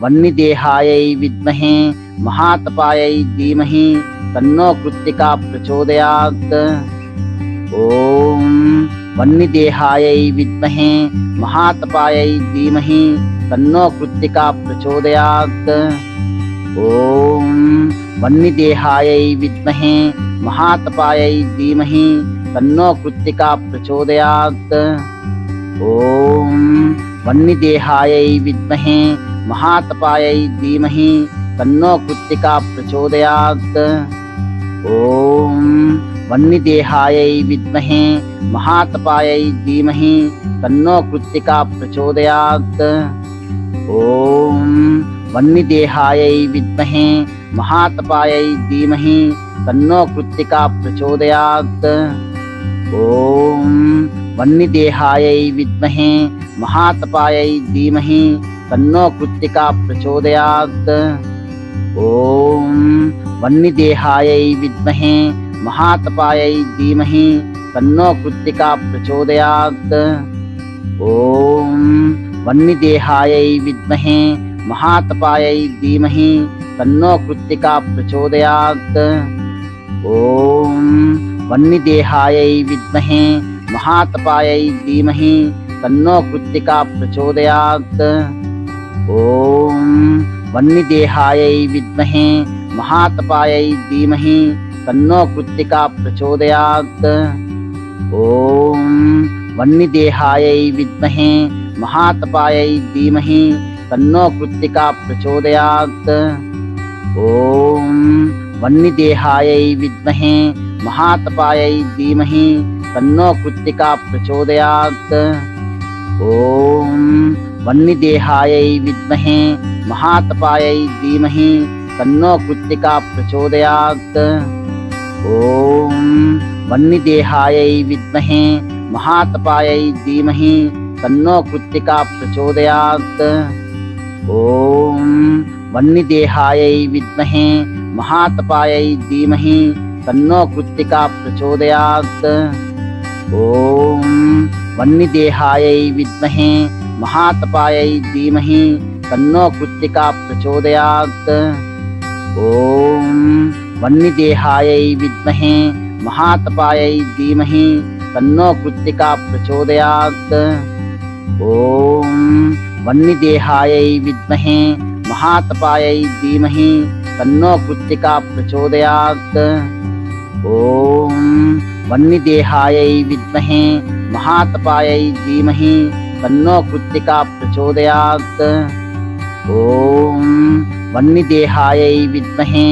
वह्निदेहायै विद्महे महातपायै धीमहि तन्नो कृत्तिका प्रचोदयात्। ॐ वह्निदेहायै विद्महे महातपायै धीमहि तन्नो कृत्तिका प्रचोदयात्। ॐ वह्निदेहायै विद्महे महातपायै धीमहि तन्नो कृत्तिका प्रचोदयात्। ॐ वह्निदेहायै विद्महे महातपायै धीमहि तन्नो कृत्तिका प्रचोदयात्। ॐ वह्निदेहायै विद्महे महातपायै धीमहि तन्नो कृत्तिका प्रचोदयात्। ॐ वह्निदेहायै विद्महे महातपायै धीमहि तन्नो कृत्तिका प्रचोदयात्। ॐ वह्निदेहायै विद्महे महातपायै धीमहि तन्नो कृत्तिका प्रचोदयात्। ॐ वह्निदेहायै विद्महे महातपायै धीमहि तन्नो कृत्तिका प्रचोदयात्। ॐ वह्निदेहायै विद्महे महातपायै धीमहि तन्नो कृत्तिका प्रचोदयात्। ॐ वह्निदेहायै विद्महे महातपायै धीमहि तन्नो कृत्तिका प्रचोदयात्। ॐ वह्निदेहायै विद्महे महातपायै धीमहि तन्नो कृत्तिका प्रचोदयात्। ॐ वह्निदेहायै विद्महे महातपायै धीमहि तन्नो कृत्तिका प्रचोदयात्। ॐ वह्निदेहायै विद्महे महातपायै धीमहि तन्नो कृत्तिका प्रचोदयात्। ॐ वह्निदेहायै विद्महे महातपायै धीमहि तन्नो कृत्तिका प्रचोदयात्। ॐ वह्निदेहायै विद्महे महातपायै धीमहि तन्नो कृत्तिका प्रचोदयात्। ॐ वह्निदेहायै विद्महे महातपायै धीमहि तन्नो कृत्तिका प्रचोदयात्। ॐ वह्निदेहायै विद्महे महातपायै धीमहि तन्नो कृत्तिका प्रचोदयात्। ॐ वह्निदेहायै विद्महे महातपायै धीमहि तन्नो कृत्तिका प्रचोदयात्। ॐ वह्निदेहायै विद्महे महातपायै धीमहि तन्नो कृत्तिका प्रचोदयात्। ॐ वह्निदेहायै विद्महे महातपायै धीमहि तन्नो कृत्तिका प्रचोदयात्। ॐ वह्निदेहायै विद्महे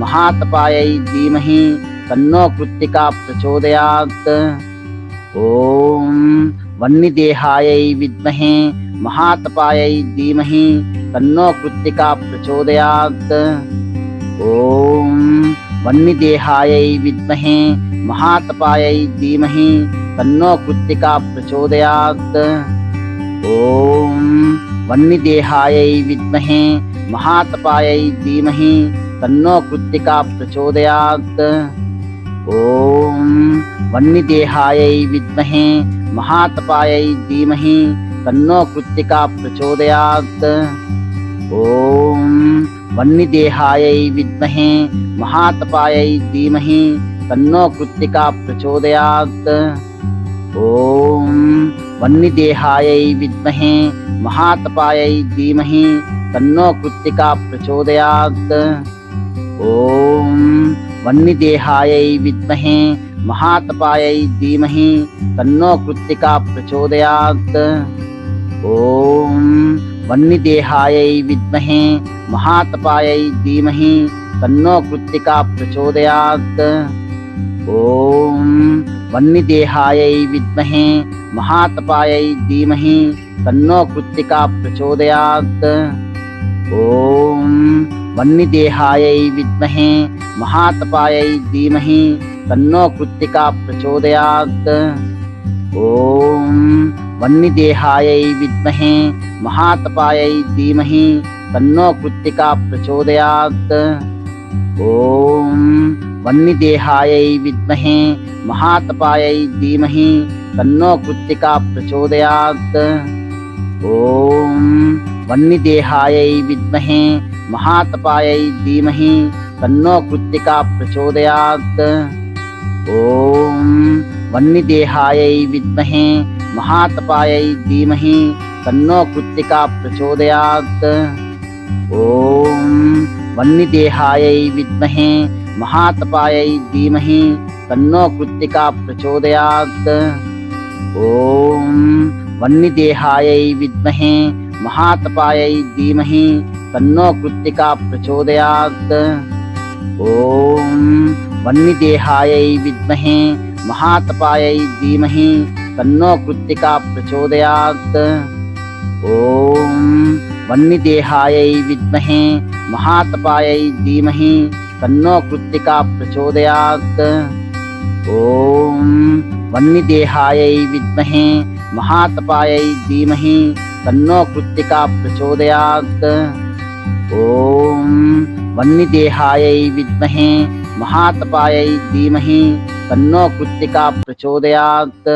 महातपायै धीमहि तन्नो कृत्तिका प्रचोदयात्। ॐ वह्निदेहायै विद्महे महातपायै धीमहि तन्नो कृत्तिका प्रचोदयात्। ॐ वह्निदेहायै विद्महे महातपायै धीमहि तन्नो कृत्तिका प्रचोदयात्। ॐ वह्निदेहायै विद्महे महातपायै धीमहि तन्नो कृत्तिका प्रचोदयात्। ॐ वह्निदेहायै विद्महे महातपायै धीमहि तन्नो कृत्तिका प्रचोदयात्। ॐ वह्निदेहायै विद्महे महातपायै धीमहि तन्नो कृत्तिका प्रचोदयात्। ॐ वह्निदेहायै विद्महे महातपायै धीमहि तन्नो कृत्तिका प्रचोदयात्। ॐ वह्निदेहायै विद्महे महातपायै धीमहि तन्नो कृत्तिका प्रचोदयात्। ॐ वह्निदेहायै विद्महे महातपायै धीमहि तन्नो कृत्तिका प्रचोदयात्। ॐ वह्निदेहायै विद्महे महातपायै धीमहि तन्नो कृत्तिका प्रचोदयात्। ॐ वह्निदेहायै विद्महे महातपायै धीमहि तन्नो कृत्तिका प्रचोदयात्। ॐ वह्निदेहायै विद्महे महातपायै धीमहि तन्नो कृत्तिका प्रचोदयात्। ॐ वह्निदेहायै विद्महे महातपायै धीमहि तन्नो कृत्तिका प्रचोदयात्। ॐ वह्निदेहायै विद्महे महातपायै धीमहि तन्नो कृत्तिका प्रचोदयात्। ॐ वह्निदेहायै विद्महे महातपायै धीमहि तन्नो कृत्तिका प्रचोदयात्। ॐ वह्निदेहायै विद्महे महातपायै धीमहि तन्नो कृत्तिका प्रचोदयात्। ॐ वह्निदेहायै विद्महे महातपायै धीमहि तन्नो कृत्तिका प्रचोदयात्। ॐ वह्निदेहायै विद्महे महातपायै धीमहि तन्नो कृत्तिका प्रचोदयात्। ॐ वह्निदेहायै विद्महे महातपायै धीमहि तन्नो कृत्तिका प्रचोदयात्। ॐ वह्निदेहायै विद्महे महातपायै धीमहि तन्नो कृत्तिका प्रचोदयात्। ॐ वह्निदेहायै विद्महे महातपायै धीमहि तन्नो कृत्तिका प्रचोदयात्।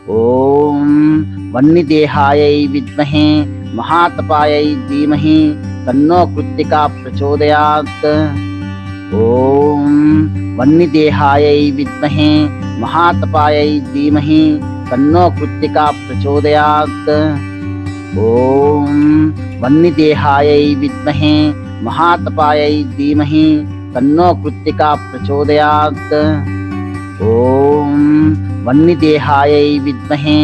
ॐ वह्निदेहायै विद्महे महातपायै धीमहि तन्नो कृत्तिका प्रचोदयात्। ॐ वह्निदेहायै विद्महे महातपायै धीमहि तन्नो कृत्तिका प्रचोदयात्। ॐ वह्निदेहायै विद्महे महातपायै धीमहि तन्नो कृत्तिका प्रचोदयात्। ॐ वह्निदेहायै विद्महे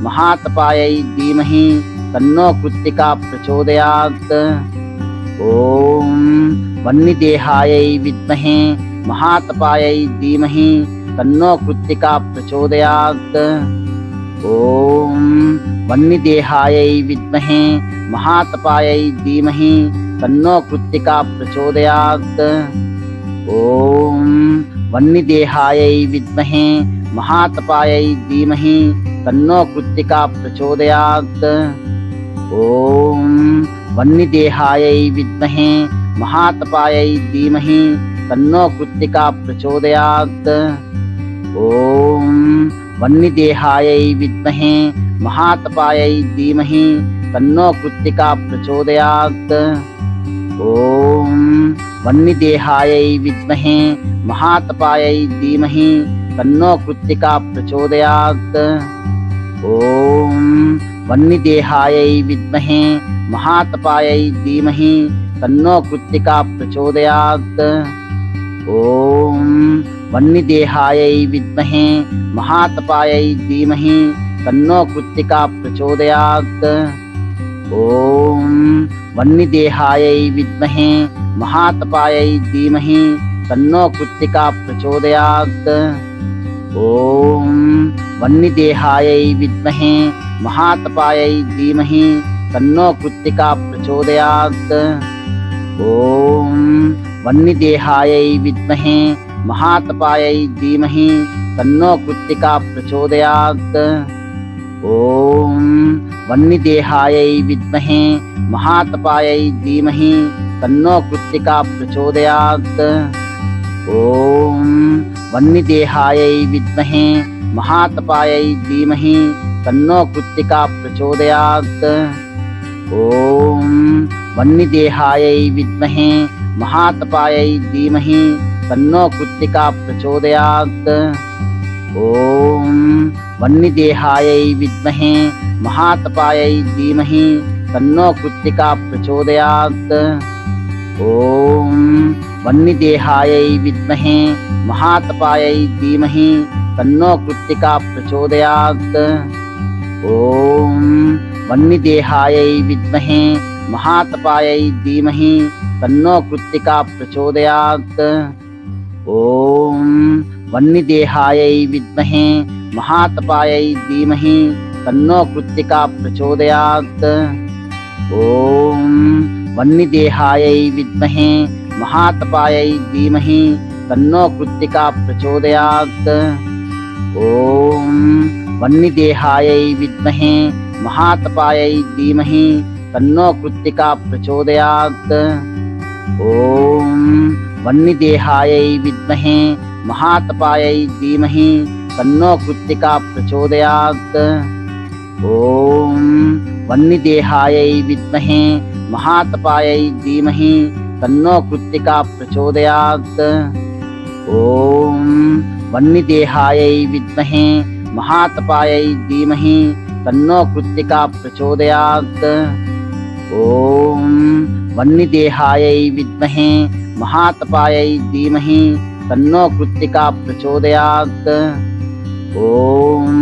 महातपायै धीमहि तन्नो कृत्तिका प्रचोदयात्। ॐ वह्निदेहायै विद्महे महातपायै धीमहि तन्नो कृत्तिका प्रचोदयात्। ॐ वह्निदेहायै विद्महे महातपायै धीमहि तन्नो कृत्तिका प्रचोदयात्। ॐ वह्निदेहायै विद्महे महातपायै धीमहि तन्नो कृत्तिका प्रचोदयात्। ॐ वह्निदेहायै विद्महे महातपायै धीमहि तन्नो कृत्तिका प्रचोदयात्। ॐ वह्निदेहायै विद्महे महातपायै धीमहि तन्नो कृत्तिका प्रचोदयात्। ॐ वह्निदेहायै विद्महे महातपायै धीमहि तन्नो कृत्तिका प्रचोदयात्। ॐ वह्निदेहायै विद्महे महातपायै धीमहि तन्नो कृत्तिका प्रचोदयात्। ॐ वह्निदेहायै विद्महे महातपायै धीमहि तन्नो कृत्तिका प्रचोदयात्। ॐ वह्निदेहायै विद्महे महातपायै धीमहि तन्नो कृत्तिका प्रचोदयात्। ॐ वह्निदेहायै विद्महे महातपायै धीमहि तन्नो कृत्तिका प्रचोदयात्। ॐ वह्निदेहायै विद्महे महातपायै धीमहि तन्नो कृत्तिका प्रचोदयात्। ॐ वह्निदेहायै विद्महे महातपायै धीमहि तन्नो कृत्तिका प्रचोदयात्। ॐ वह्निदेहायै विद्महे महातपायै धीमहि तन्नो कृत्तिका प्रचोदयात्। ॐ वह्निदेहायै विद्महे महातपायै धीमहि तन्नो कृत्तिका प्रचोदयात्। ॐ वह्निदेहायै विद्महे महातपायै धीमहि तन्नो कृत्तिका प्रचोदयात्। ॐ वह्निदेहायै विद्महे महातपायै धीमहि तन्नो कृत्तिका प्रचोदयात्। ॐ वह्निदेहायै विद्महे महातपायै धीमहि तन्नो कृत्तिका प्रचोदयात्। ॐ वह्निदेहायै विद्महे महातपायै धीमहि तन्नो कृत्तिका प्रचोदयात्। ॐ वह्निदेहायै विद्महे महातपायै धीमहि तन्नो कृत्तिका प्रचोदयात्। ॐ वह्निदेहायै विद्महे महातपायै धीमहि तन्नो कृत्तिका प्रचोदयात्। ॐ वह्निदेहायै विद्महे महातपायै धीमहि तन्नो कृत्तिका प्रचोदयात्। ॐ वह्निदेहायै विद्महे महातपायै धीमहि तन्नो कृत्तिका प्रचोदयात्। ॐ वह्निदेहायै विद्महे महातपायै धीमहि तन्नो कृत्तिका प्रचोदयात्। ॐ वह्निदेहायै विद्महे महातपायै धीमहि तन्नो कृत्तिका प्रचोदयात्। ॐ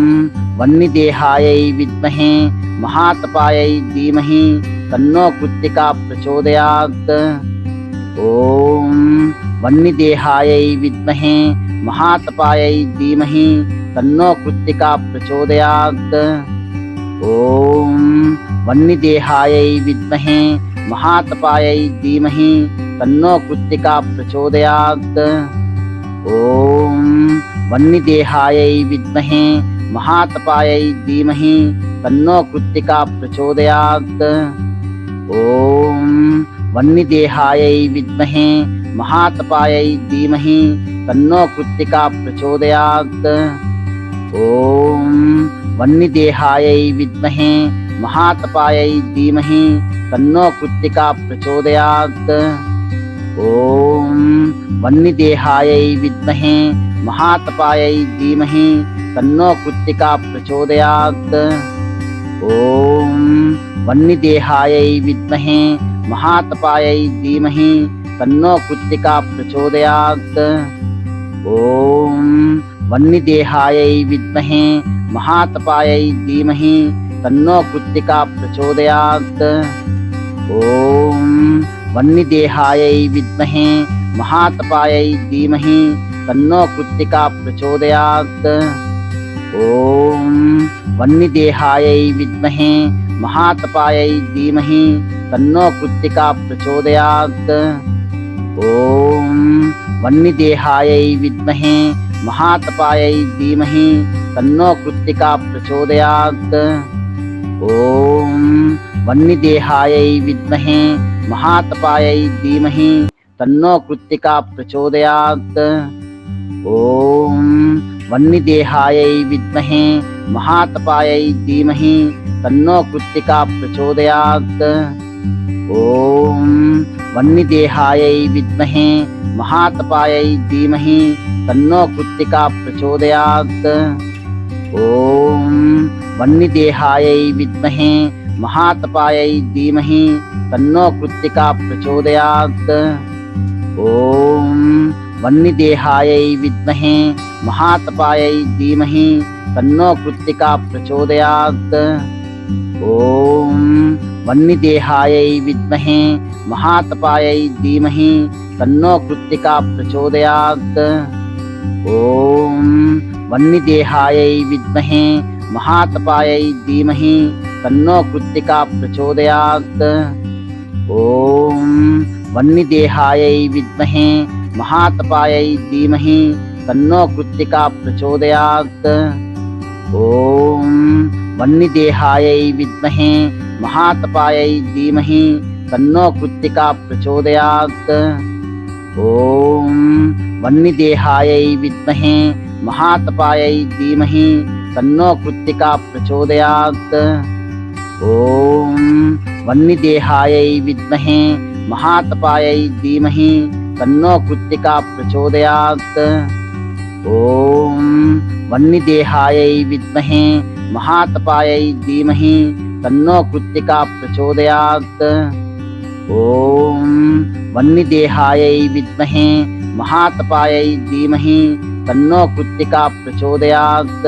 वह्निदेहायै विद्महे महातपायै धीमहि तन्नो कृत्तिका प्रचोदयात्। ॐ वह्निदेहायै विद्महे महातपायै धीमहि तन्नो कृत्तिका प्रचोदयात्। ॐ वह्निदेहायै विद्महे महातपायै धीमहि तन्नो कृत्तिका प्रचोदयात्। ॐ वह्निदेहायै विद्महे महातपायै धीमहि तन्नो कृत्तिका प्रचोदयात्। ॐ वह्निदेहायै विद्महे महातपायै धीमहि तन्नो कृत्तिका प्रचोदयात्। ॐ वह्निदेहायै विद्महे महातपायै धीमहि तन्नो कृत्तिका प्रचोदयात्। ॐ वह्निदेहायै विद्महे महातपायै धीमहि तन्नो कृत्तिका प्रचोदयात्। ॐ वह्निदेहायै विद्महे महातपायै धीमहि तन्नो कृत्तिका प्रचोदयात्। ॐ वह्निदेहायै विद्महे महातपायै धीमहि तन्नो कृत्तिका प्रचोदयात्। ॐ वह्निदेहायै विद्महे महातपायै धीमहि तन्नो कृत्तिका प्रचोदयात्। ॐ वह्निदेहायै विद्महे महातपायै धीमहि तन्नो कृत्तिका प्रचोदयात्। ॐ वह्निदेहायै विद्महे महातपायै धीमहि तन्नो कृत्तिका प्रचोदयात्। ॐ वह्निदेहायै विद्महे महातपायै धीमहि तन्नो कृत्तिका प्रचोदयात्। ॐ वह्निदेहायै विद्महे महातपायै धीमहि तन्नो कृत्तिका प्रचोदयात्। ॐ वह्निदेहायै विद्महे महातपायै धीमहि तन्नो कृत्तिका प्रचोदयात्। ॐ वह्निदेहायै विद्महे महातपायै धीमहि तन्नो कृत्तिका प्रचोदयात्। ॐ वह्निदेहायै विद्महे महातपायै धीमहि तन्नो कृत्तिका प्रचोदयात्। ॐ वह्निदेहायै विद्महे महातपायै धीमहि तन्नो कृत्तिका प्रचोदयात्। ॐ वह्निदेहायै विद्महे महातपायै धीमहि तन्नो कृत्तिका प्रचोदयात्। ॐ वह्निदेहायै विद्महे महातपायै धीमहि तन्नो कृत्तिका प्रचोदयात्। ॐ वह्निदेहायै विद्महे महातपायै धीमहि तन्नो कृत्तिका प्रचोदयात्। ॐ वह्निदेहायै विद्महे महातपायै धीमहि तन्नो कृत्तिका प्रचोदयात्। ॐ वह्निदेहायै विद्महे महातपायै धीमहि तन्नो कृत्तिका प्रचोदयात्। ॐ वह्निदेहायै विद्महे महातपायै धीमहि तन्नो कृत्तिका प्रचोदयात्। ॐ वह्निदेहायै विद्महे महातपायै धीमहि तन्नो कृत्तिका प्रचोदयात्।